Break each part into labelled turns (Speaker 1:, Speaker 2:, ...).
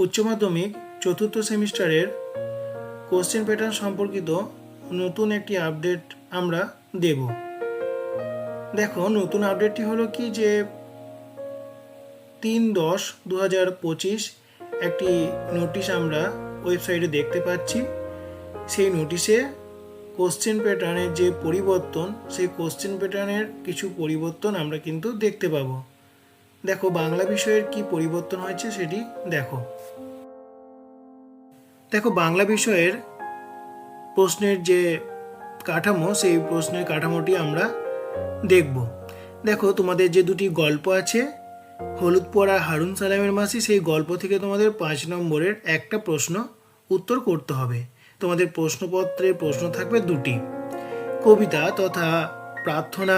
Speaker 1: উচ্চ মাধ্যমিক চতুর্থ সেমিস্টারের কোশ্চেন প্যাটার্ন সম্পর্কিত নতুন একটি আপডেট আমরা দেব। দেখো, নতুন আপডেটটি হলো কি যে 3/10/2025 একটি নোটিশ আমরা ওয়েবসাইটে দেখতে পাচ্ছি। সেই নোটিশে কোশ্চেন প্যাটার্নের যে পরিবর্তন, সেই কোশ্চেন প্যাটার্নের কিছু পরিবর্তন আমরা কিন্তু দেখতে পাবো। দেখো, বাংলা বিষয়ের কি পরিবর্তন হয়েছে সেটি দেখো। বাংলা বিষয়ের প্রশ্নের যে কাঠামো, সেই প্রশ্নের কাঠামোটি আমরা দেখব। দেখো, তোমাদের যে দুটি গল্প আছে, হলুদ পরা হারুন সালামের মাসি, সেই গল্প থেকে তোমাদের 5 নম্বরের একটা প্রশ্ন উত্তর করতে হবে। তোমাদের প্রশ্নপত্রে প্রশ্ন থাকবে দুটি। কবিতা তথা প্রার্থনা,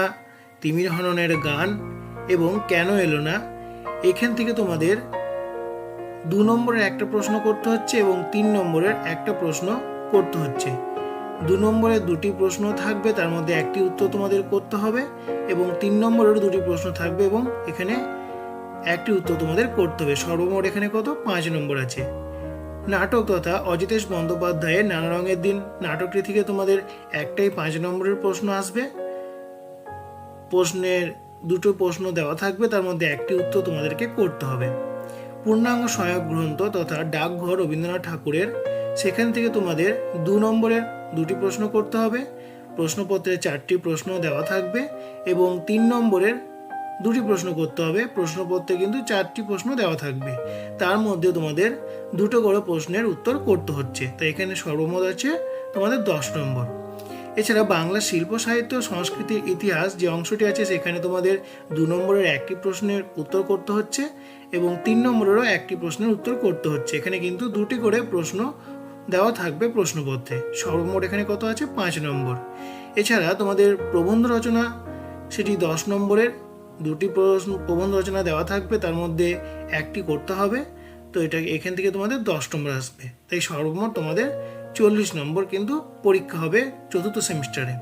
Speaker 1: তিমির হননের গান এবং কেন এলো না, এখান থেকে তোমাদের 2 নম্বরের একটা প্রশ্ন করতে হচ্ছে এবং 3 নম্বরের একটা প্রশ্ন করতে হচ্ছে। 2 নম্বরের দুটি প্রশ্ন থাকবে, তার মধ্যে একটি উত্তর তোমাদের করতে হবে এবং 3 নম্বরের দুটি প্রশ্ন থাকবে এবং এখানে একটি উত্তর তোমাদের করতে হবে। সর্বমোট এখানে কত? 5 নম্বর আছে। নাটক তথা অজিতেশ বন্দ্যোপাধ্যায়ের নানা রঙের দিন নাটকটি থেকে তোমাদের একটাই 5 নম্বরের প্রশ্ন আসবে। প্রশ্নের দুটো প্রশ্ন দেওয়া থাকবে, তার মধ্যে একটি উত্তর তোমাদেরকে করতে হবে। পূর্ণাঙ্গ সহায়ক গ্রন্থ তথা ডাকঘর রবীন্দ্রনাথ ঠাকুরের, সেখান থেকে তোমাদের 2 নম্বরের দুটি প্রশ্ন করতে হবে। প্রশ্নপত্রে 4টি প্রশ্ন দেওয়া থাকবে এবং 3 নম্বরের দুটি প্রশ্ন করতে হবে। প্রশ্নপত্রে কিন্তু 4টি প্রশ্ন দেওয়া থাকবে, তার মধ্যে তোমাদের দুটো করে প্রশ্নের উত্তর করতে হচ্ছে। তো এখানে সর্বমোট আছে তোমাদের 10 নম্বর। এছাড়া বাংলা শিল্প সাহিত্য সংস্কৃতির ইতিহাস যে অংশটি আছে, সেখানে তোমাদের 2 নম্বরের একটি প্রশ্নের উত্তর করতে হচ্ছে এবং 3 নম্বরেরও একটি প্রশ্নের উত্তর করতে হচ্ছে। এখানে কিন্তু দুটি করে প্রশ্ন দেওয়া থাকবে প্রশ্নপত্রে। সর্বমোট এখানে কত আছে? 5 নম্বর। এছাড়া তোমাদের প্রবন্ধ রচনা, সেটি 10 নম্বরের দুটি প্রবন্ধ রচনা দেওয়া থাকবে, তার মধ্যে একটি করতে হবে। তো এখান থেকে তোমাদের 10 নম্বর আসবে। তাই সর্বমোট তোমাদের 40 নম্বর কিন্তু পরীক্ষা হবে চতুর্থ সেমিস্টারে।